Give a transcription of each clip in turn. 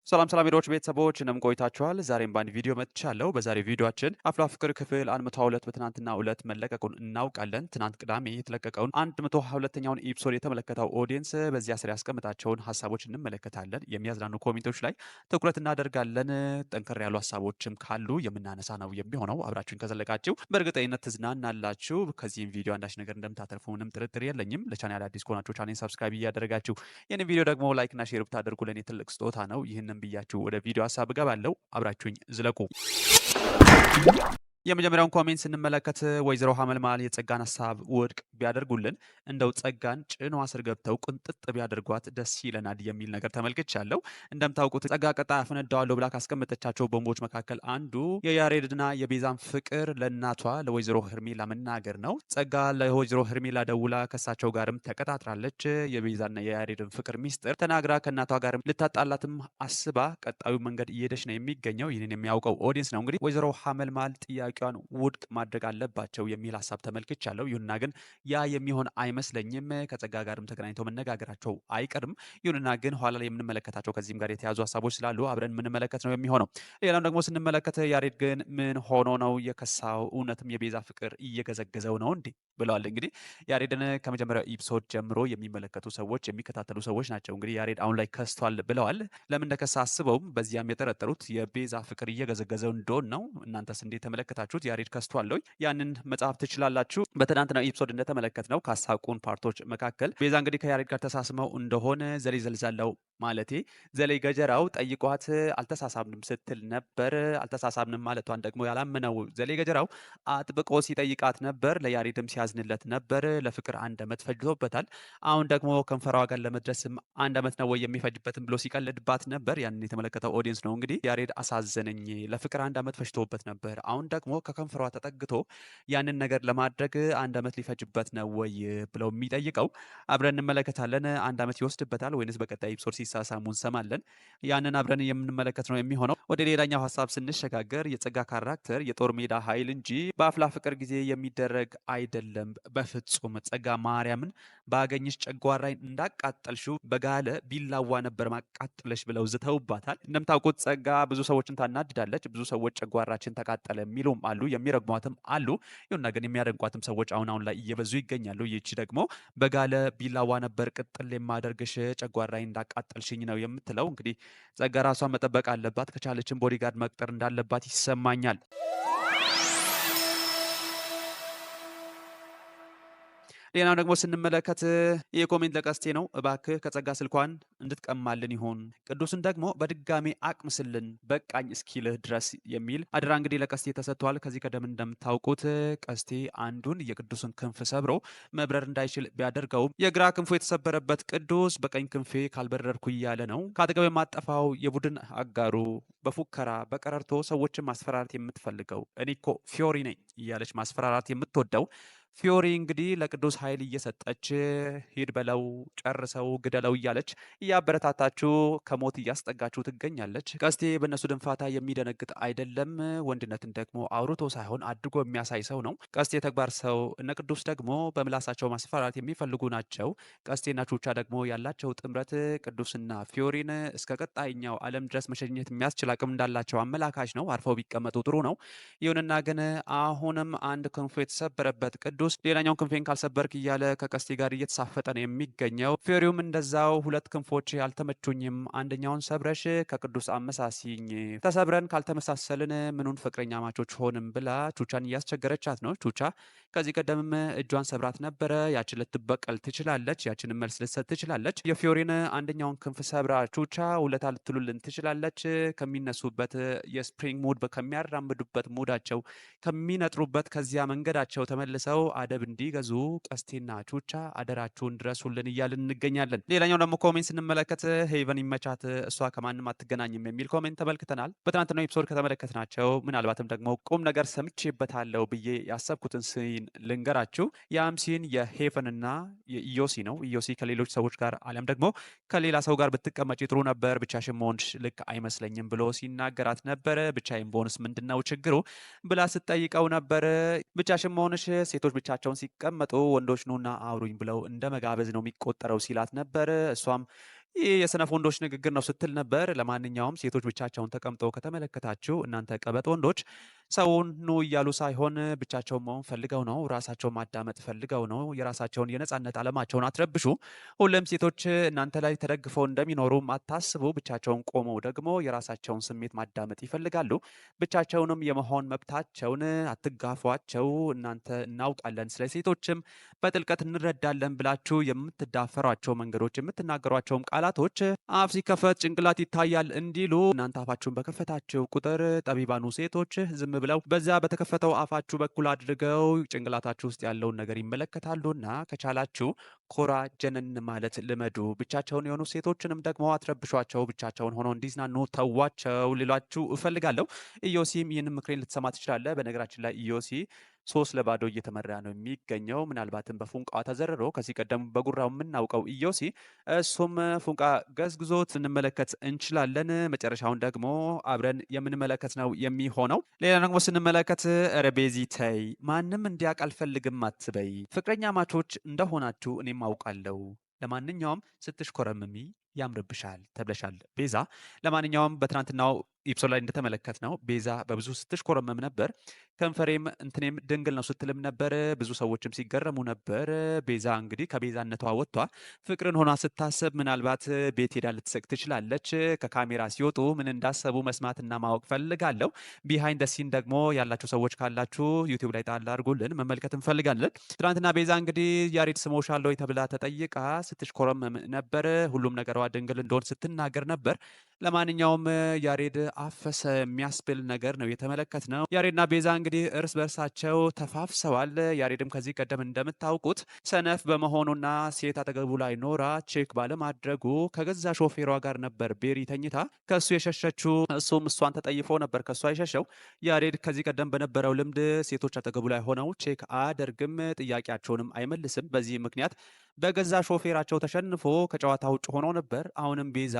ሰላም ሰላም ሄዶች ቤተሰቦች እንደምን ቆይታችኋል? ዛሬም በአንድ ቪዲዮ መጥቻለሁ። በዛሬው ቪዲዮአችን አፍላ ፍቅር ክፍል 122 በትናንትናው ዕለት መለቀቁን እናውቃለን። ትናንት ቅዳሜ የተለቀቀውን 122ኛውን ኤፒሶድ የተመለከተው ኦዲየንስ በዚያ ስር ያስቀምጣቸውን ሀሳቦች እንመለከታለን። የሚያዝናኑ ኮሜንቶች ላይ ትኩረት እናደርጋለን። ጠንከር ያሉ ሀሳቦችም ካሉ የምናነሳ ነው የሚሆነው። አብራችሁን ከዘለቃችሁ በእርግጠኝነት ትዝናናላችሁ። ከዚህም ቪዲዮ አንዳች ነገር እንደምታተርፉ ምንም ጥርጥር የለኝም። ለቻናል አዲስ ከሆናችሁ ቻናሌን ሰብስክራይብ እያደረጋችሁ ይህንን ቪዲዮ ደግሞ ላይክ እና ሼር ብታደርጉ ለእኔ ትልቅ ስጦታ ነው። ይህንን ብያችሁ ወደ ቪዲዮ ሀሳብ እገባለሁ። አብራችሁኝ ዝለቁ። የመጀመሪያውን ኮሜንት ስንመለከት ወይዘሮ ሀመልማል የጸጋን ሀሳብ ውድቅ ቢያደርጉልን እንደው ጸጋን ጭኗ ስር ገብተው ቁንጥጥ ቢያደርጓት ደስ ይለናል የሚል ነገር ተመልክቻለሁ። እንደምታውቁት ጸጋ ቀጣይ አፈነዳዋለሁ ብላ ካስቀመጠቻቸው ቦምቦች መካከል አንዱ የያሬድና የቤዛን ፍቅር ለእናቷ ለወይዘሮ ሄርሜላ መናገር ነው። ጸጋ ለወይዘሮ ሄርሜላ ደውላ ከሳቸው ጋርም ተቀጣጥራለች። የቤዛና የያሬድን ፍቅር ሚስጥር ተናግራ ከእናቷ ጋርም ልታጣላትም አስባ ቀጣዩ መንገድ እየሄደች ነው የሚገኘው። ይህንን የሚያውቀው ኦዲየንስ ነው እንግዲህ ወይዘሮ ሀመልማል ጥያቄዋን ውድቅ ማድረግ አለባቸው የሚል ሀሳብ ተመልክቻለሁ። ይሁንና ግን ያ የሚሆን አይመስለኝም። ከጸጋ ጋርም ተገናኝተው መነጋገራቸው አይቀርም። ይሁንና ግን ኋላ ላይ የምንመለከታቸው ከዚህም ጋር የተያዙ ሀሳቦች ስላሉ አብረን የምንመለከት ነው የሚሆነው። ሌላም ደግሞ ስንመለከት ያሬድ ግን ምን ሆኖ ነው የከሳው? እውነትም የቤዛ ፍቅር እየገዘገዘው ነው እንዴ ብለዋል። እንግዲህ ያሬድን ከመጀመሪያው ኢፕሶድ ጀምሮ የሚመለከቱ ሰዎች የሚከታተሉ ሰዎች ናቸው እንግዲህ ያሬድ አሁን ላይ ከስቷል ብለዋል። ለምን እንደከሳ አስበውም በዚያም የጠረጠሩት የቤዛ ፍቅር እየገዘገዘው እንደሆን ነው። እናንተስ እንዴት ተመለከታችሁት? ያሬድ ከስቷል ወይ? ያንን መጽሐፍ ትችላላችሁ። በትናንትናው ኢፕሶድ እንደተመለከት ነው ካሳቁን ፓርቶች መካከል ቤዛ እንግዲህ ከያሬድ ጋር ተሳስመው እንደሆነ ዘሌ ዘልዛለው ማለቴ ዘሌ ገጀራው ጠይቋት አልተሳሳብንም ስትል ነበር። አልተሳሳብንም ማለቷን ደግሞ ያላምነው ዘሌ ገጀራው አጥብቆ ሲጠይቃት ነበር። ለያሬድም ሲያዝንለት ነበር። ለፍቅር 1 ዓመት ፈጅቶበታል። አሁን ደግሞ ከንፈራዋ ጋር ለመድረስም 1 ዓመት ነው ወይ የሚፈጅበትም ብሎ ሲቀልድባት ነበር። ያንን የተመለከተው ኦዲየንስ ነው እንግዲህ ያሬድ አሳዘነኝ፣ ለፍቅር 1 ዓመት ፈጅቶበት ነበር፣ አሁን ደግሞ ከከንፈሯ ተጠግቶ ያንን ነገር ለማድረግ 1 ዓመት ሊፈጅበት ነው ወይ ብለው የሚጠይቀው አብረን እንመለከታለን። 1 ዓመት ይወስድበታል ወይንስ በቀጣይ ኤፒሶድ ሲሳሳሙ እንሰማለን? ያንን አብረን የምንመለከት ነው የሚሆነው። ወደ ሌላኛው ሀሳብ ስንሸጋገር የጸጋ ካራክተር የጦር ሜዳ ኃይል እንጂ በአፍላ ፍቅር ጊዜ የሚደረግ አይደለም። በፍጹም ጸጋ ማርያምን ባገኝሽ ጨጓራይ እንዳቃጠልሽው በጋለ ቢላዋ ነበር ማቃጠለሽ ብለው ዝተውባታል። እንደምታውቁት ጸጋ ብዙ ሰዎችን ታናድዳለች። ብዙ ሰዎች ጨጓራችን ተቃጠለ የሚሉም አሉ፣ የሚረግሟትም አሉ። ይሁንና ግን የሚያደንቋትም ሰዎች አሁን ላይ እየበዙ ይገኛሉ። ይቺ ደግሞ በጋለ ቢላዋ ነበር ቅጥል የማደርግሽ ጨጓራይ እንዳቃጠልሽኝ ነው የምትለው። እንግዲህ ጸጋ ራሷን መጠበቅ አለባት። ከቻለችን ቦዲጋርድ መቅጠር እንዳለባት ይሰማኛል። ሌላው ደግሞ ስንመለከት የኮሜንት ለቀስቴ ነው። እባክህ ከጸጋ ስልኳን እንድትቀማልን ይሆን፣ ቅዱስን ደግሞ በድጋሚ አቅምስልን በቃኝ እስኪልህ ድረስ የሚል አድራ እንግዲህ ለቀስቴ ተሰጥቷል። ከዚህ ቀደም እንደምታውቁት ቀስቴ አንዱን የቅዱስን ክንፍ ሰብሮ መብረር እንዳይችል ቢያደርገውም የግራ ክንፉ የተሰበረበት ቅዱስ በቀኝ ክንፌ ካልበረርኩ እያለ ነው። ከአጠገብ የማጠፋው የቡድን አጋሩ በፉከራ በቀረርቶ ሰዎችን ማስፈራራት የምትፈልገው እኔ እኮ ፊዮሪ ነኝ እያለች ማስፈራራት የምትወደው ፊዮሪ እንግዲህ ለቅዱስ ኃይል እየሰጠች ሂድ በለው ጨርሰው ግደለው እያለች እያበረታታችሁ ከሞት እያስጠጋችሁ ትገኛለች። ቀስቴ በእነሱ ድንፋታ የሚደነግጥ አይደለም። ወንድነትን ደግሞ አውርቶ ሳይሆን አድርጎ የሚያሳይ ሰው ነው። ቀስቴ የተግባር ሰው፣ እነ ቅዱስ ደግሞ በምላሳቸው ማስፈራራት የሚፈልጉ ናቸው። ቀስቴና ቹቻ ደግሞ ያላቸው ጥምረት ቅዱስና ፊዮሪን እስከ ቀጣይኛው ዓለም ድረስ መሸኘት የሚያስችል አቅም እንዳላቸው አመላካች ነው። አርፈው ቢቀመጡ ጥሩ ነው። ይሁንና ግን አሁንም አንድ ክንፉ የተሰበረበት ቅዱስ ሌላኛውን ክንፌን ካልሰበርክ እያለ ከቀስቴ ጋር እየተሳፈጠ ነው የሚገኘው። ፊዮሪውም እንደዛው 2 ክንፎች አልተመቹኝም፣ አንደኛውን ሰብረሽ ከቅዱስ አመሳሲኝ፣ ተሰብረን ካልተመሳሰልን ምኑን ፍቅረኛ ማቾች ሆንም ብላ ቹቻን እያስቸገረቻት ነው። ቹቻ ከዚህ ቀደምም እጇን ሰብራት ነበረ። ያችን ልትበቀል ትችላለች፣ ያችንን መልስ ልትሰጥ ትችላለች። የፊዮሪን አንደኛውን ክንፍ ሰብራ ቹቻ ውለታ ልትሉልን ትችላለች። ከሚነሱበት የስፕሪንግ ሙድ ከሚያራምዱበት ሙዳቸው ከሚነጥሩበት ከዚያ መንገዳቸው ተመልሰው አደብ እንዲገዙ ቀስቴና ቹቻ አደራችሁን ድረሱልን እያልን እንገኛለን። ሌላኛው ደግሞ ኮሜንት ስንመለከት ሄቨን ይመቻት እሷ ከማንም አትገናኝም የሚል ኮሜንት ተመልክተናል። በትናንትናው ኤፒሶድ ከተመለከትናቸው ምናልባትም ደግሞ ቁም ነገር ሰምቼበታለሁ ብዬ ያሰብኩትን ሲን ልንገራችሁ። ያም ሲን የሄቨንና የኢዮሲ ነው። ኢዮሲ ከሌሎች ሰዎች ጋር አሊያም ደግሞ ከሌላ ሰው ጋር ብትቀመጭ ጥሩ ነበር፣ ብቻሽን መሆንሽ ልክ አይመስለኝም ብሎ ሲናገራት ነበረ። ብቻዬን በሆንስ ምንድነው ችግሩ ብላ ስትጠይቀው ነበር። ብቻሽን መሆንሽ ሴቶች ብቻቸውን ሲቀመጡ ወንዶች ኑና አውሩኝ ብለው እንደ መጋበዝ ነው የሚቆጠረው ሲላት ነበር። እሷም ይህ የሰነፍ ወንዶች ንግግር ነው ስትል ነበር። ለማንኛውም ሴቶች ብቻቸውን ተቀምጠው ከተመለከታችሁ እናንተ ቀበጥ ወንዶች ሰውን ኑ እያሉ ሳይሆን ብቻቸውን መሆን ፈልገው ነው፣ ራሳቸውን ማዳመጥ ፈልገው ነው። የራሳቸውን የነጻነት ዓለማቸውን አትረብሹ። ሁሉም ሴቶች እናንተ ላይ ተደግፈው እንደሚኖሩ አታስቡ። ብቻቸውን ቆመው ደግሞ የራሳቸውን ስሜት ማዳመጥ ይፈልጋሉ። ብቻቸውንም የመሆን መብታቸውን አትጋፏቸው። እናንተ እናውቃለን ስለ ሴቶችም በጥልቀት እንረዳለን ብላችሁ የምትዳፈሯቸው መንገዶች የምትናገሯቸውም ቃላቶች አፍ ሲከፈት ጭንቅላት ይታያል እንዲሉ እናንተ አፋችሁን በከፈታችሁ ቁጥር ጠቢባኑ ሴቶች ዝም ብለው በዛ በተከፈተው አፋችሁ በኩል አድርገው ጭንቅላታችሁ ውስጥ ያለውን ነገር ይመለከታሉና ከቻላችሁ ኮራ ጀነን ማለት ልመዱ። ብቻቸውን የሆኑ ሴቶችንም ደግሞ አትረብሿቸው። ብቻቸውን ሆነው እንዲዝናኑ ተዋቸው ልሏችሁ እፈልጋለሁ። ኢዮሲም ይህንን ምክሬን ልትሰማ ትችላለህ። በነገራችን ላይ ኢዮሲ 3-0 እየተመራ ነው የሚገኘው። ምናልባትም በፉንቃዋ ተዘርሮ ከዚህ ቀደም በጉራው የምናውቀው ኢዮሲ እሱም ፉንቃ ገዝግዞት እንመለከት እንችላለን። መጨረሻውን ደግሞ አብረን የምንመለከት ነው የሚሆነው። ሌላ ደግሞ ስንመለከት ረቤዚ ተይ ማንም እንዲያውቅ አልፈልግም አትበይ። ፍቅረኛ ማቾች እንደሆናችሁ እኔም አውቃለሁ። ለማንኛውም ስትሽኮረምሚ ያምርብሻል ተብለሻል ቤዛ። ለማንኛውም በትናንትናው ኢፕሶድ ላይ እንደተመለከት ነው ቤዛ በብዙ ስትሽኮረመም ነበር። ከንፈሬም እንትኔም ድንግል ነው ስትልም ነበር። ብዙ ሰዎችም ሲገረሙ ነበር። ቤዛ እንግዲህ ከቤዛነቷ ወጥቷ ፍቅርን ሆና ስታስብ ምናልባት ቤት ሄዳ ልትስቅ ትችላለች። ከካሜራ ሲወጡ ምን እንዳሰቡ መስማትና ማወቅ ፈልጋለሁ። ቢሃይንድ ሲን ደግሞ ያላችሁ ሰዎች ካላችሁ ዩቲዩብ ላይ ጣል አድርጉልን መመልከት እንፈልጋለን። ትናንትና ቤዛ እንግዲህ ያሬድ ስሞሻለሁ ተብላ ተጠይቃ ስትሽኮረመም ነበር። ሁሉም ነገሯ ድንግል እንደሆን ስትናገር ነበር። ለማንኛውም ያሬድ አፈሰ የሚያስብል ነገር ነው የተመለከት ነው። ያሬድና ቤዛ እንግዲህ እርስ በርሳቸው ተፋፍሰዋል። ያሬድም ከዚህ ቀደም እንደምታውቁት ሰነፍ በመሆኑና ሴት አጠገቡ ላይ ኖራ ቼክ ባለማድረጉ ከገዛ ሾፌሯ ጋር ነበር ቤሪ ተኝታ ከእሱ የሸሸችው። እሱም እሷን ተጠይፎ ነበር ከእሷ የሸሸው። ያሬድ ከዚህ ቀደም በነበረው ልምድ ሴቶች አጠገቡ ላይ ሆነው ቼክ አያደርግም፣ ጥያቄያቸውንም አይመልስም። በዚህ ምክንያት በገዛ ሾፌራቸው ተሸንፎ ከጨዋታ ውጭ ሆኖ ነበር። አሁንም ቤዛ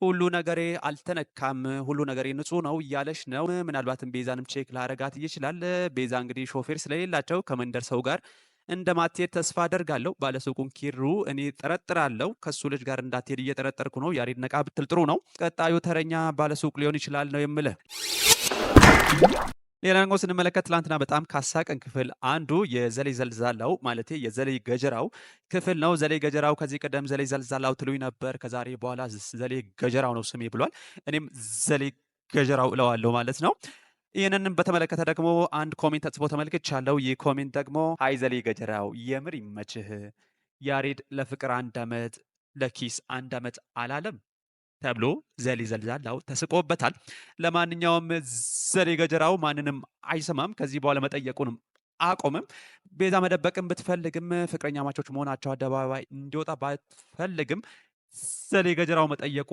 ሁሉ ነገሬ አልተነካም፣ ሁሉ ነገሬ ንጹህ ነው እያለች ነው። ምናልባትም ቤዛንም ቼክ ላረጋት ይችላል። ቤዛ እንግዲህ ሾፌር ስለሌላቸው ከመንደር ሰው ጋር እንደማትሄድ ተስፋ አደርጋለሁ። ባለሱቁን ኪሩ እኔ ጠረጥራለሁ። ከሱ ልጅ ጋር እንዳትሄድ እየጠረጠርኩ ነው። ያሬድ ነቃ ብትል ጥሩ ነው። ቀጣዩ ተረኛ ባለሱቅ ሊሆን ይችላል ነው የምልህ። ሌላ ደግሞ ስንመለከት ትላንትና በጣም ካሳቀን ክፍል አንዱ የዘሌ ዘልዛላው ማለት የዘሌ ገጀራው ክፍል ነው። ዘሌ ገጀራው ከዚህ ቀደም ዘሌ ዘልዛላው ትሉኝ ነበር። ከዛሬ በኋላ ዘሌ ገጀራው ነው ስሜ ብሏል። እኔም ዘሌ ገጀራው እለዋለሁ ማለት ነው። ይህንን በተመለከተ ደግሞ አንድ ኮሜንት ተጽፎ ተመልክቻለሁ። ይህ ኮሜንት ደግሞ አይ ዘሌ ገጀራው የምር ይመችህ፣ ያሬድ ለፍቅር 1 ዓመት ለኪስ 1 ዓመት አላለም ተብሎ ዘሌ ዘልዛላው ተስቆበታል። ለማንኛውም ዘሌ ገጀራው ማንንም አይሰማም። ከዚህ በኋላ መጠየቁንም አቆምም። ቤዛ መደበቅም ብትፈልግም ፍቅረኛ ማቾች መሆናቸው አደባባይ እንዲወጣ ባትፈልግም ዘሌ ገጀራው መጠየቁ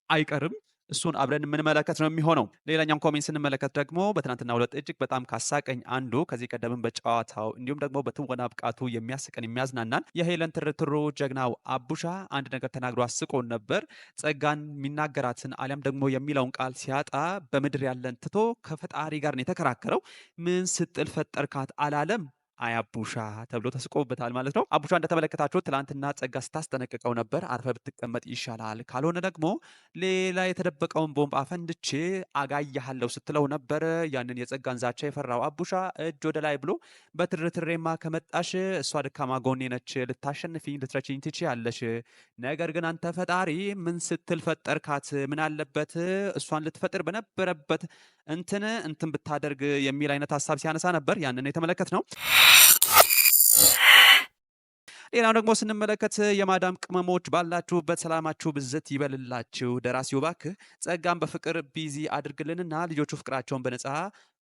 አይቀርም። እሱን አብረን የምንመለከት ነው የሚሆነው። ሌላኛም ኮሜንት ስንመለከት ደግሞ በትናንትናው ዕለት እጅግ በጣም ካሳቀኝ አንዱ ከዚህ ቀደምም በጨዋታው እንዲሁም ደግሞ በትወና ብቃቱ የሚያስቀን የሚያዝናናን የሄለን ትርትሮ ጀግናው አቡሻ አንድ ነገር ተናግሮ አስቆን ነበር። ጸጋን የሚናገራትን አሊያም ደግሞ የሚለውን ቃል ሲያጣ በምድር ያለን ትቶ ከፈጣሪ ጋር ነው የተከራከረው። ምን ስትል ፈጠርካት አላለም አይ አቡሻ ተብሎ ተስቆበታል ማለት ነው። አቡሻ እንደተመለከታችሁ ትላንትና ጸጋ ስታስጠነቅቀው ነበር። አርፈ ብትቀመጥ ይሻላል፣ ካልሆነ ደግሞ ሌላ የተደበቀውን ቦምብ አፈንድቼ አጋያሃለሁ ስትለው ነበር። ያንን የጸጋን ዛቻ የፈራው አቡሻ እጅ ወደ ላይ ብሎ በትርትሬማ ከመጣሽ እሷ ደካማ ጎኔ ነች፣ ልታሸንፊኝ ልትረችኝ ትችያለሽ። ነገር ግን አንተ ፈጣሪ ምን ስትል ፈጠርካት? ምን አለበት እሷን ልትፈጥር በነበረበት እንትን ብታደርግ የሚል አይነት ሀሳብ ሲያነሳ ነበር። ያንን የተመለከት ነው። ሌላው ደግሞ ስንመለከት የማዳም ቅመሞች ባላችሁበት ሰላማችሁ ብዝት ይበልላችሁ። ደራሲው እባክህ ጸጋን በፍቅር ቢዚ አድርግልንና ልጆቹ ፍቅራቸውን በነፃ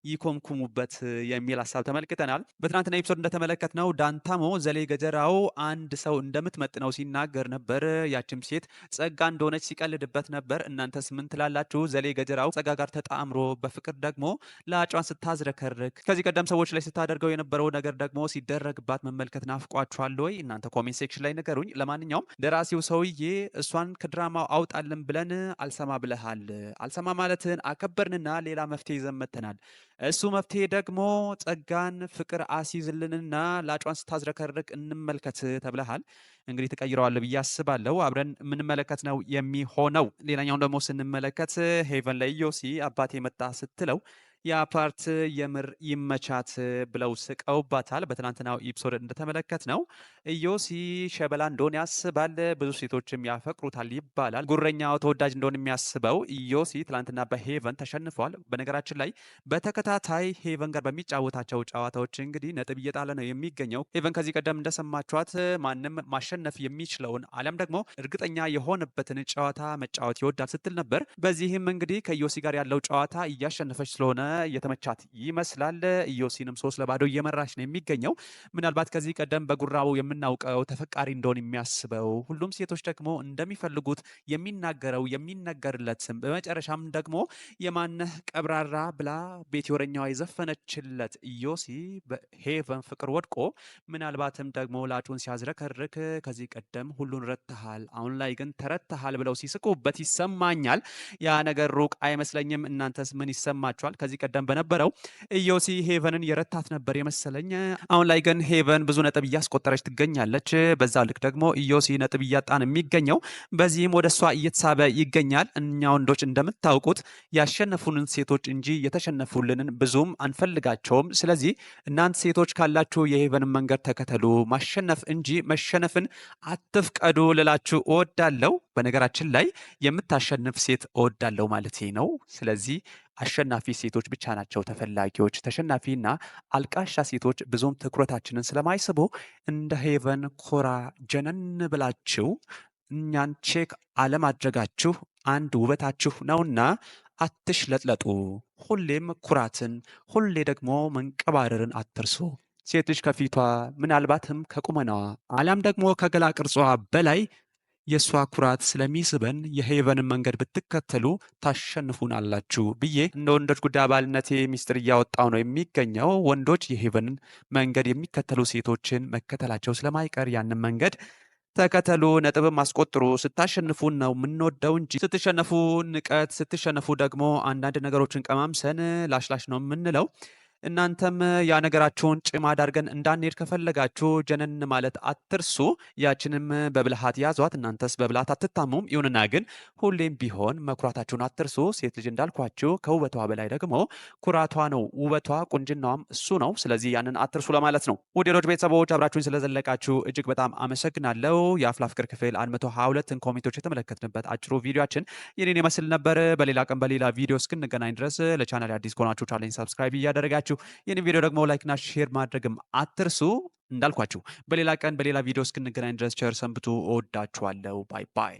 ይኮምኩሙበት የሚል ሀሳብ ተመልክተናል። በትናንትና ኤፒሶድ እንደተመለከትነው ዳንታሞ ዘሌ ገጀራው አንድ ሰው እንደምትመጥነው ሲናገር ነበር። ያችም ሴት ጸጋ እንደሆነች ሲቀልድበት ነበር። እናንተስ ምን ትላላችሁ? ዘሌ ገጀራው ጸጋ ጋር ተጣምሮ በፍቅር ደግሞ ለአጯን ስታዝረከርክ ከዚህ ቀደም ሰዎች ላይ ስታደርገው የነበረው ነገር ደግሞ ሲደረግባት መመልከት ናፍቋችኋል ወይ? እናንተ ኮሜንት ሴክሽን ላይ ንገሩኝ። ለማንኛውም ደራሲው ሰውዬ እሷን ከድራማው አውጣልን ብለን አልሰማ ብለሃል። አልሰማ ማለትን አከበርንና ሌላ መፍትሄ ይዘን መጥተናል። እሱ መፍትሄ ደግሞ ጸጋን ፍቅር አስይዝልንና ላጯን ስታዝረከርክ እንመልከት ተብለሃል። እንግዲህ ትቀይረዋለህ ብዬ አስባለሁ። አብረን የምንመለከት ነው የሚሆነው። ሌላኛውን ደግሞ ስንመለከት ሄቨን ለኢዮሲ አባቴ መጣ ስትለው ያ ፓርት የምር ይመቻት ብለው ስቀውባታል። በትናንትናው ኢፕሶድ እንደተመለከት ነው ኢዮሲ ሸበላ እንደሆነ ያስባል፣ ብዙ ሴቶችም ያፈቅሩታል ይባላል። ጉረኛው ተወዳጅ እንደሆነ የሚያስበው ኢዮሲ ትናንትና በሄቨን ተሸንፏል። በነገራችን ላይ በተከታታይ ሄቨን ጋር በሚጫወታቸው ጨዋታዎች እንግዲህ ነጥብ እየጣለ ነው የሚገኘው። ሄቨን ከዚህ ቀደም እንደሰማችኋት ማንም ማሸነፍ የሚችለውን አሊያም ደግሞ እርግጠኛ የሆነበትን ጨዋታ መጫወት ይወዳል ስትል ነበር። በዚህም እንግዲህ ከኢዮሲ ጋር ያለው ጨዋታ እያሸነፈች ስለሆነ እየተመቻት ይመስላል። ኢዮሲንም 3-0 እየመራች ነው የሚገኘው። ምናልባት ከዚህ ቀደም በጉራው የምናውቀው ተፈቃሪ እንደሆነ የሚያስበው ሁሉም ሴቶች ደግሞ እንደሚፈልጉት የሚናገረው የሚነገርለትም በመጨረሻም ደግሞ የማነህ ቀብራራ ብላ ቤት ወረኛዋ የዘፈነችለት ኢዮሲ በሄቨን ፍቅር ወድቆ ምናልባትም ደግሞ ላጩን ሲያዝረከርክ ከዚህ ቀደም ሁሉን ረትሃል፣ አሁን ላይ ግን ተረትሃል ብለው ሲስቁበት ይሰማኛል። ያ ነገር ሩቅ አይመስለኝም። እናንተስ ምን ይሰማችኋል? ከዚህ ቀደም በነበረው ኢዮሲ ሄቨንን የረታት ነበር የመሰለኝ። አሁን ላይ ግን ሄቨን ብዙ ነጥብ እያስቆጠረች ትገኛለች። በዛ ልክ ደግሞ ኢዮሲ ነጥብ እያጣን የሚገኘው በዚህም ወደ እሷ እየተሳበ ይገኛል። እኛ ወንዶች እንደምታውቁት ያሸነፉንን ሴቶች እንጂ የተሸነፉልንን ብዙም አንፈልጋቸውም። ስለዚህ እናንተ ሴቶች ካላችሁ የሄቨንን መንገድ ተከተሉ፣ ማሸነፍ እንጂ መሸነፍን አትፍቀዱ ልላችሁ እወዳለሁ። በነገራችን ላይ የምታሸንፍ ሴት እወዳለሁ ማለት ነው። ስለዚህ አሸናፊ ሴቶች ብቻ ናቸው ተፈላጊዎች። ተሸናፊና አልቃሻ ሴቶች ብዙም ትኩረታችንን ስለማይስቡ እንደ ሄቨን ኮራ ጀነን ብላችሁ እኛን ቼክ አለማድረጋችሁ አንድ ውበታችሁ ነውና አትሽለጥለጡ። ሁሌም ኩራትን፣ ሁሌ ደግሞ መንቀባረርን አትርሱ። ሴት ልጅ ከፊቷ ምናልባትም ከቁመናዋ አሊያም ደግሞ ከገላ ቅርጿ በላይ የእሷ ኩራት ስለሚስበን የሄቨንን መንገድ ብትከተሉ ታሸንፉናላችሁ ብዬ እንደ ወንዶች ጉዳይ አባልነቴ ሚስጥር እያወጣው ነው የሚገኘው። ወንዶች የሄቨንን መንገድ የሚከተሉ ሴቶችን መከተላቸው ስለማይቀር ያንን መንገድ ተከተሉ፣ ነጥብም አስቆጥሩ። ስታሸንፉን ነው የምንወደው እንጂ ስትሸነፉ ንቀት፣ ስትሸነፉ ደግሞ አንዳንድ ነገሮችን ቀማምሰን ላሽላሽ ነው የምንለው። እናንተም ያ ነገራችሁን ጭማድ አድርገን እንዳንሄድ ከፈለጋችሁ ጀነን ማለት አትርሱ። ያችንም በብልሃት ያዟት። እናንተስ በብልሃት አትታሙም። ይሁንና ግን ሁሌም ቢሆን መኩራታችሁን አትርሱ። ሴት ልጅ እንዳልኳችሁ ከውበቷ በላይ ደግሞ ኩራቷ ነው ውበቷ፣ ቁንጅናዋም እሱ ነው። ስለዚህ ያንን አትርሱ ለማለት ነው። ውድ ሌሎች ቤተሰቦች አብራችሁኝ ስለዘለቃችሁ እጅግ በጣም አመሰግናለሁ። የአፍላ ፍቅር ክፍል 122ን ኮሜንቶች የተመለከትንበት አጭሩ ቪዲዮችን ይህንን ይመስል ነበር። በሌላ ቀን በሌላ ቪዲዮ እስክንገናኝ ድረስ ለቻናል አዲስ ከሆናችሁ ቻናሌን ሰብስክራይብ እያደረጋችሁ ይህን ቪዲዮ ደግሞ ላይክና ሼር ማድረግም አትርሱ። እንዳልኳችሁ በሌላ ቀን በሌላ ቪዲዮ እስክንገናኝ ድረስ ቸር ሰንብቱ። እወዳችኋለሁ። ባይ ባይ።